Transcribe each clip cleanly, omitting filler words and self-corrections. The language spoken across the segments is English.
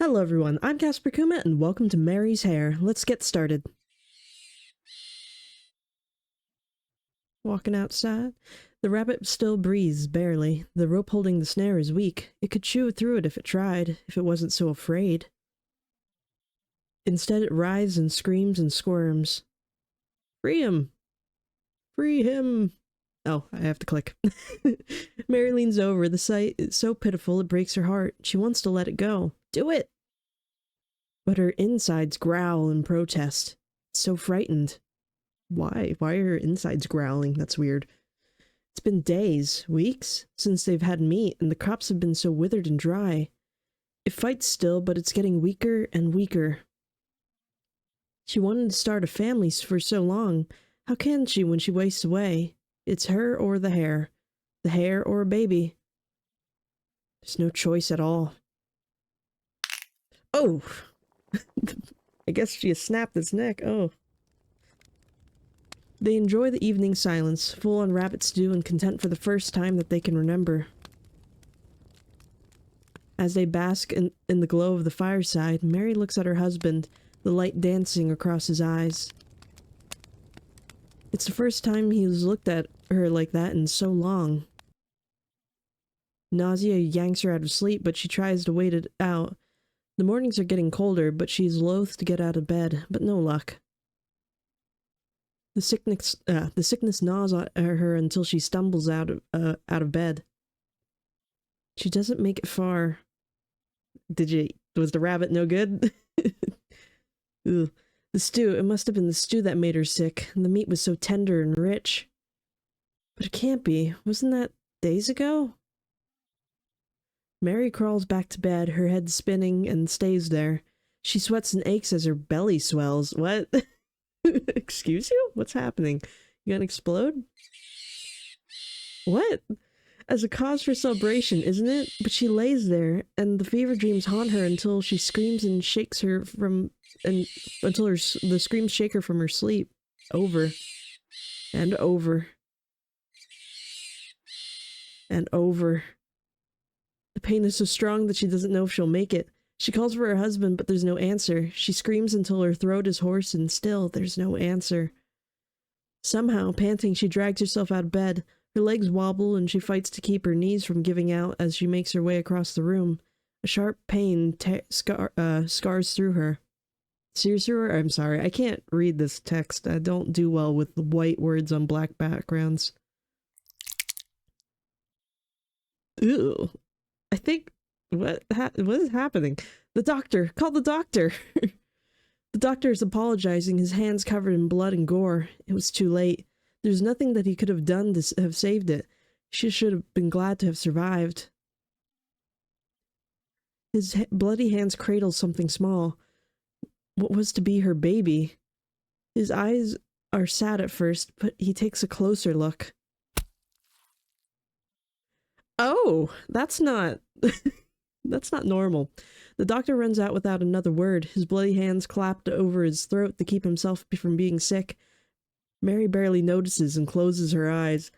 Hello everyone, I'm Casper Kuma and welcome to Mary's Hare. Let's get started. Walking outside. The rabbit still breathes, barely. The rope holding the snare is weak. It could chew through it if it tried, if it wasn't so afraid. Instead it writhes and screams and squirms. Free him! Free him! Oh, I have to click. Mary leans over. The sight is so pitiful it breaks her heart. She wants to let it go. Do it! But her insides growl in protest. So frightened. Why? Why are her insides growling? That's weird. It's been days, weeks, since they've had meat, and the crops have been so withered and dry. It fights still, but it's getting weaker and weaker. She wanted to start a family for so long. How can she when she wastes away? It's her or the hare. The hare or a baby. There's no choice at all. Oh! I guess she has snapped its neck. Oh. They enjoy the evening silence, full on rabbit stew and content for the first time that they can remember. As they bask in the glow of the fireside, Mary looks at her husband, the light dancing across his eyes. It's the first time he's looked at her like that in so long. Nausea yanks her out of sleep, but she tries to wait it out. The mornings are getting colder, but she's loath to get out of bed, but no luck. The sickness gnaws at her until she stumbles out of bed. She doesn't make it far. Was the rabbit no good? Ugh. The stew, it must have been the stew that made her sick. The meat was so tender and rich. But it can't be. Wasn't that days ago? Mary crawls back to bed, her head spinning, and stays there. She sweats and aches as her belly swells. What? Excuse you? What's happening? You gonna explode? What? As a cause for celebration, isn't it? But she lays there, and the fever dreams haunt her until she screams and shakes her until the screams shake her from her sleep. Over. And over. And over. The pain is so strong that she doesn't know if she'll make it. She calls for her husband, but there's no answer. She screams until her throat is hoarse, and still there's no answer. Somehow, panting, she drags herself out of bed. Her legs wobble, and she fights to keep her knees from giving out as she makes her way across the room. A sharp pain scars through her. Sears through her? I'm sorry, I can't read this text. I don't do well with white words on black backgrounds. Ew. I think... What is happening? The doctor! Call the doctor! The doctor is apologizing, his hands covered in blood and gore. It was too late. There's nothing that he could have done to have saved it. She should have been glad to have survived. His bloody hands cradle something small. What was to be her baby? His eyes are sad at first, but he takes a closer look. Oh, that's not... That's not normal. The doctor runs out without another word, his bloody hands clapped over his throat to keep himself from being sick. Mary barely notices and closes her eyes.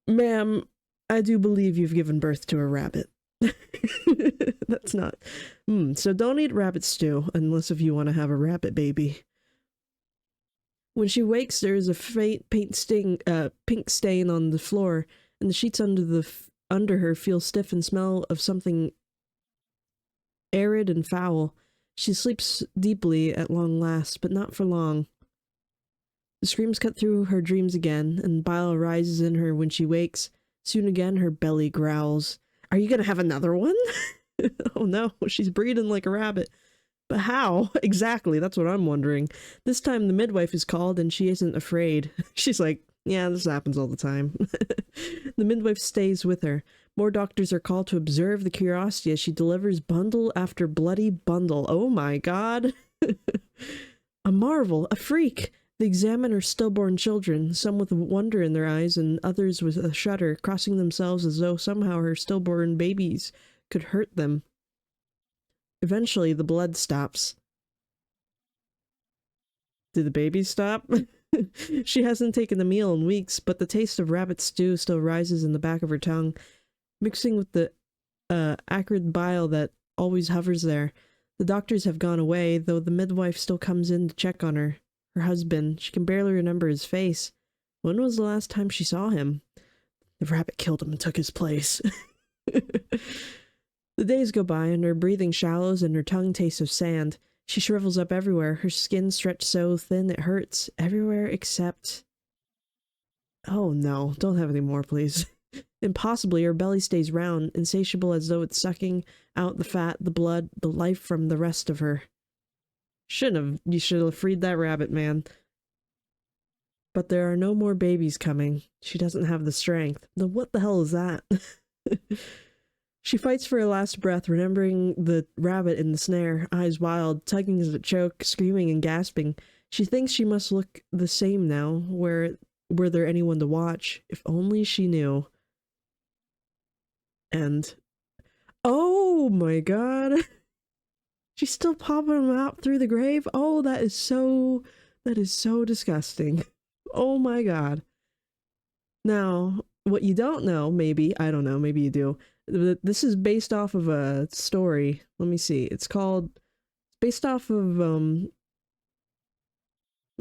Ma'am, I do believe you've given birth to a rabbit. That's not... So don't eat rabbit stew, unless if you want to have a rabbit baby. When she wakes, there is a faint pink stain on the floor, and the sheets under her feel stiff and smell of something arid and foul. She sleeps deeply at long last, but not for long. The screams cut through her dreams again, and bile rises in her when she wakes. Soon again her belly growls. Are you gonna have another one? Oh no, she's breathing like a rabbit. But how? Exactly, that's what I'm wondering. This time the midwife is called and she isn't afraid. She's like, yeah, this happens all the time. The midwife stays with her. More doctors are called to observe the curiosity as she delivers bundle after bloody bundle. Oh my god. A marvel, a freak. They examine her stillborn children, some with wonder in their eyes and others with a shudder, crossing themselves as though somehow her stillborn babies could hurt them. Eventually, the blood stops. Did the baby stop? She hasn't taken a meal in weeks, but the taste of rabbit stew still rises in the back of her tongue, mixing with the acrid bile that always hovers there. The doctors have gone away, though the midwife still comes in to check on her. Her husband, she can barely remember his face. When was the last time she saw him? The rabbit killed him and took his place. The days go by and her breathing shallows and her tongue tastes of sand. She shrivels up everywhere, her skin stretched so thin it hurts, everywhere except... Oh no, don't have any more, please. Impossibly, her belly stays round, insatiable as though it's sucking out the fat, the blood, the life from the rest of her. You should have freed that rabbit, man. But there are no more babies coming. She doesn't have the strength. Then what the hell is that? She fights for her last breath, remembering the rabbit in the snare, eyes wild, tugging as it choked, screaming and gasping. She thinks she must look the same now, were there anyone to watch. If only she knew. And... oh my god! She's still popping them out through the grave? Oh, that is so disgusting. Oh my god. Now, what you don't know, maybe, I don't know, maybe you do, this is based off of a story. Let me see. It's based off of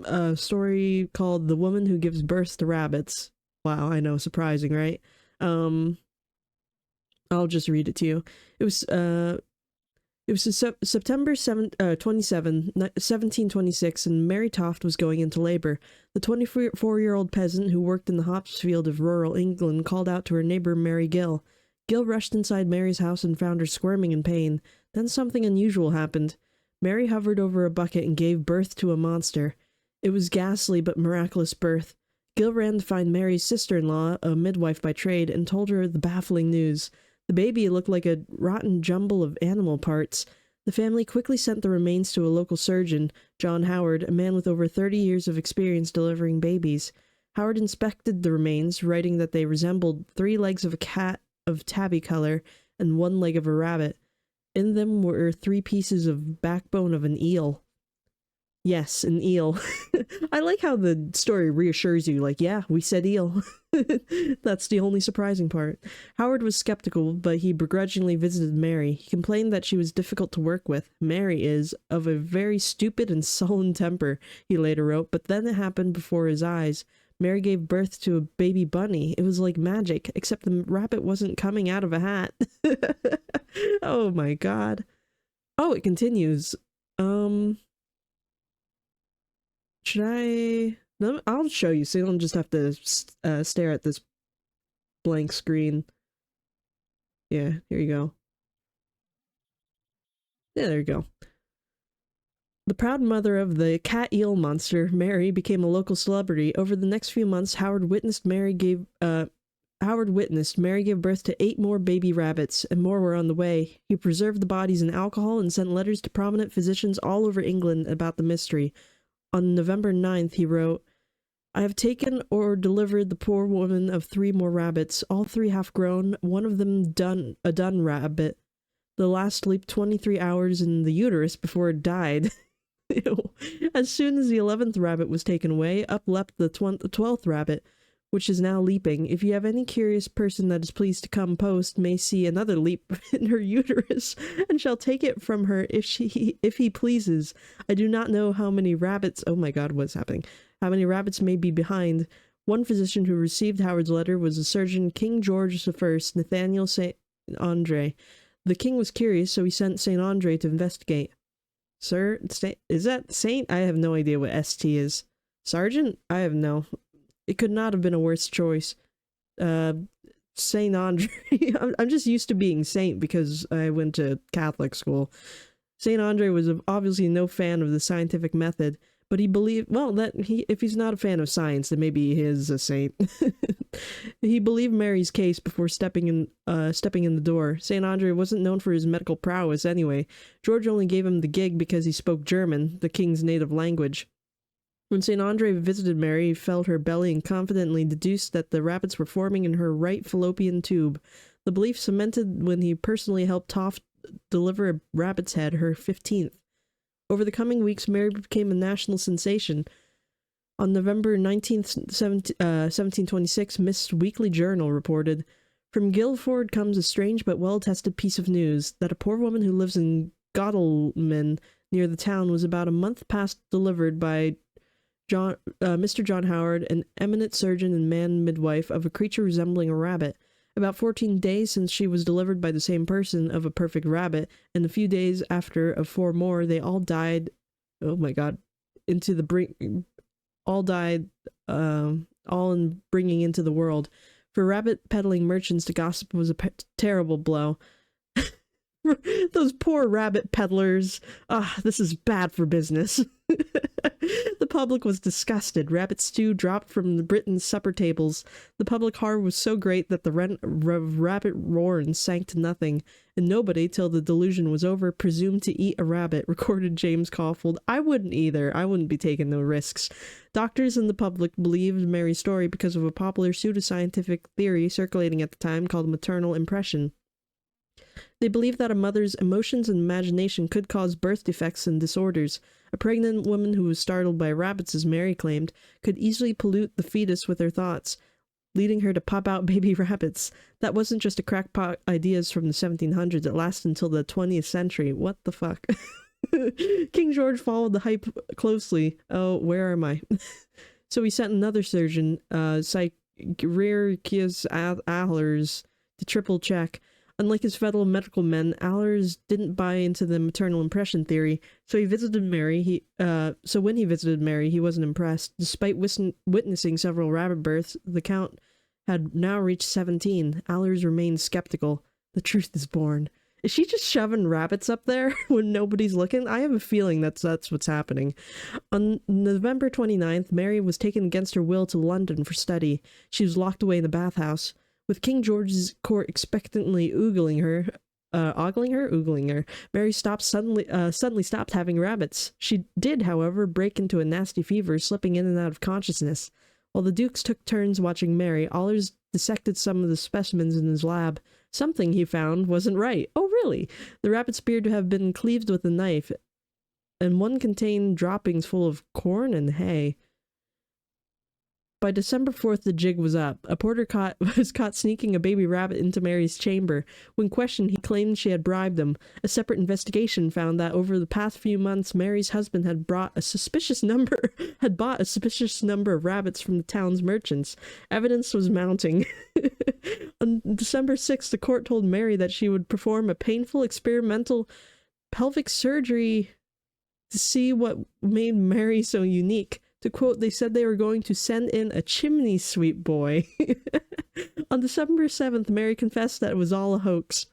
a story called The Woman Who Gives Birth to Rabbits. Wow, I know, surprising, right? I'll just read it to you. It was September 27, 1726, and Mary Toft was going into labor. The 24-year-old peasant who worked in the hops field of rural England called out to her neighbor Mary Gill. Gill rushed inside Mary's house and found her squirming in pain. Then something unusual happened. Mary hovered over a bucket and gave birth to a monster. It was ghastly but miraculous birth. Gill ran to find Mary's sister-in-law, a midwife by trade, and told her the baffling news. The baby looked like a rotten jumble of animal parts. The family quickly sent the remains to a local surgeon, John Howard, a man with over 30 years of experience delivering babies. Howard inspected the remains, writing that they resembled 3 legs of a cat of tabby color and 1 leg of a rabbit. In them were 3 pieces of backbone of an eel. Yes, an eel. I like how the story reassures you, like, yeah, we said eel. That's the only surprising part. Howard was skeptical, but he begrudgingly visited Mary. He complained that she was difficult to work with. Mary is of a very stupid and sullen temper, he later wrote, but then it happened before his eyes. Mary gave birth to a baby bunny. It was like magic, except the rabbit wasn't coming out of a hat. Oh my god. Oh, it continues. Should I... No, I'll show you so you don't just have to stare at this blank screen. Yeah, here you go. Yeah, there you go. The proud mother of the cat eel monster, Mary, became a local celebrity. Over the next few months, Howard witnessed Mary gave birth to 8 more baby rabbits, and more were on the way. He preserved the bodies in alcohol and sent letters to prominent physicians all over England about the mystery. On November 9th, he wrote, I have taken or delivered the poor woman of 3 more rabbits, all 3 half-grown, one of them a dun rabbit. The last leaped 23 hours in the uterus before it died. Ew. As soon as the 11th rabbit was taken away, up leapt the 12th rabbit, which is now leaping. If you have any curious person that is pleased to come post, may see another leap in her uterus, and shall take it from her if he pleases. I do not know how many rabbits... Oh my god, what's happening? How many rabbits may be behind. One physician who received Howard's letter was the surgeon King George I, Nathaniel St. Andre. The king was curious, so he sent St. Andre to investigate. Sir, is that Saint? I have no idea what ST is. Sergeant? I have no... It could not have been a worse choice. St. Andre. I'm just used to being Saint because I went to Catholic school. St. Andre was obviously no fan of the scientific method, but he believed, well, if he's not a fan of science, then maybe he is a saint. He believed Mary's case before stepping in the door. St. Andre wasn't known for his medical prowess anyway. George only gave him the gig because he spoke German, the king's native language. When St. Andre visited Mary, he felt her belly and confidently deduced that the rabbits were forming in her right fallopian tube. The belief cemented when he personally helped Toft deliver a rabbit's head, her 15th. Over the coming weeks, Mary became a national sensation. On November 19th, 1726, Miss Weekly Journal reported, From Guildford comes a strange but well-tested piece of news that a poor woman who lives in Godalming near the town was about a month past delivered by Mr. John Howard, an eminent surgeon and man midwife, of a creature resembling a rabbit. About 14 days since she was delivered by the same person of a perfect rabbit, and a few days after of 4 more, they all died. Oh my God! All died. All in bringing into the world. For rabbit peddling merchants, the gossip was a terrible blow. Those poor rabbit peddlers. This is bad for business. The public was disgusted. Rabbit stew dropped from the Britons' supper tables. The public horror was so great that the rabbit roaring sank to nothing, and nobody, till the delusion was over, presumed to eat a rabbit, recorded James Caulfield. I wouldn't either. I wouldn't be taking no risks. Doctors and the public believed Mary's story because of a popular pseudoscientific theory circulating at the time called maternal impression. They believed that a mother's emotions and imagination could cause birth defects and disorders. A pregnant woman who was startled by rabbits, as Mary claimed, could easily pollute the fetus with her thoughts, leading her to pop out baby rabbits. That wasn't just a crackpot ideas from the 1700s. It lasted until the 20th century. What the fuck? King George followed the hype closely. Oh, where am I? So he sent another surgeon, Psychiatricus Ahlers, to triple check. Unlike his fellow medical men, Ahlers didn't buy into the maternal impression theory, so he visited Mary. When he visited Mary, he wasn't impressed. Despite witnessing several rabbit births, the count had now reached 17. Ahlers remained skeptical. The truth is born. Is she just shoving rabbits up there when nobody's looking? I have a feeling that's what's happening. On November 29th, Mary was taken against her will to London for study. She was locked away in the bathhouse. With King George's court expectantly ogling her, Mary suddenly stopped having rabbits. She did, however, break into a nasty fever, slipping in and out of consciousness. While the dukes took turns watching Mary, Ahlers dissected some of the specimens in his lab. Something he found wasn't right. Oh, really? The rabbits appeared to have been cleaved with a knife, and one contained droppings full of corn and hay. By December 4th, the jig was up. A porter was caught sneaking a baby rabbit into Mary's chamber. When questioned, he claimed she had bribed him. A separate investigation found that over the past few months, Mary's husband had bought a suspicious number of rabbits from the town's merchants. Evidence was mounting. On December 6th, the court told Mary that she would perform a painful experimental pelvic surgery to see what made Mary so unique. To quote, they said they were going to send in a chimney sweep boy. On December 7th, Mary confessed that it was all a hoax.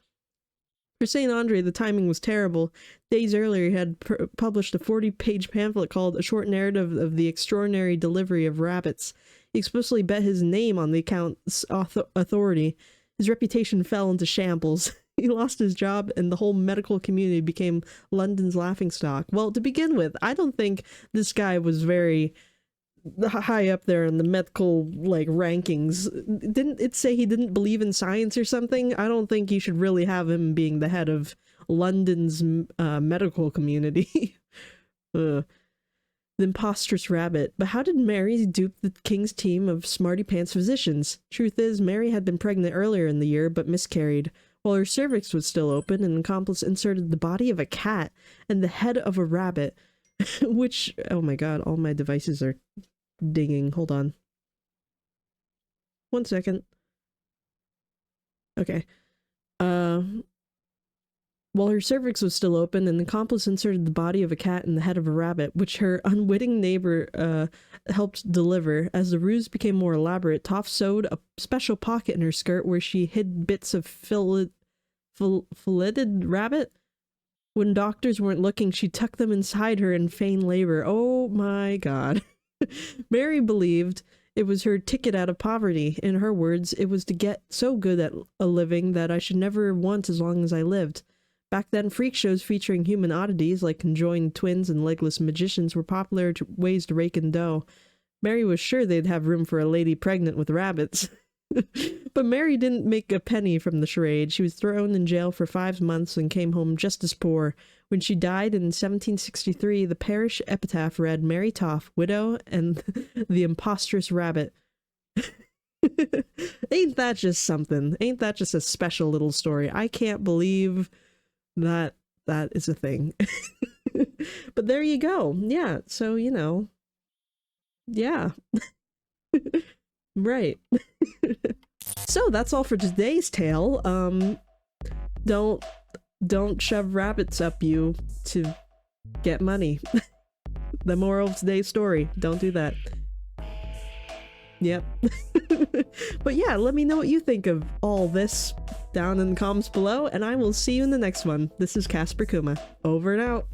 For St. Andre, the timing was terrible. Days earlier, he had published a 40-page pamphlet called A Short Narrative of the Extraordinary Delivery of Rabbits. He explicitly bet his name on the account's authority. His reputation fell into shambles. He lost his job, and the whole medical community became London's laughingstock. Well, to begin with, I don't think this guy was very high up there in the medical rankings. Didn't it say he didn't believe in science or something? I don't think you should really have him being the head of London's medical community. The impostrous rabbit. But how did Mary dupe the king's team of smarty pants physicians? Truth is, Mary had been pregnant earlier in the year, but miscarried. While her cervix was still open, an accomplice inserted the body of a cat and the head of a rabbit, which, oh my god, all my devices are dinging. Hold on. 1 second. Okay. While her cervix was still open, an accomplice inserted the body of a cat and the head of a rabbit, which her unwitting neighbor helped deliver. As the ruse became more elaborate, Toft sewed a special pocket in her skirt where she hid bits of filleted rabbit. When doctors weren't looking, she tucked them inside her in feigned labor. Oh my god. Mary believed it was her ticket out of poverty. In her words, it was to get so good at a living that I should never want as long as I lived. Back then, freak shows featuring human oddities like conjoined twins and legless magicians were popular ways to rake in dough. Mary was sure they'd have room for a lady pregnant with rabbits. But Mary didn't make a penny from the charade. She was thrown in jail for 5 months and came home just as poor. When she died in 1763, the parish epitaph read, Mary Toft, widow, and the impostrous rabbit. Ain't that just something? Ain't that just a special little story? I can't believe that that is a thing. But there you go. Yeah, so, you know, yeah. Right. So that's all for today's tale. Don't shove rabbits up you to get money. The moral of today's story, don't do that. Yep. But yeah, let me know what you think of all this down in the comments below, and I will see you in the next one. This is Casper Kuma, over and out.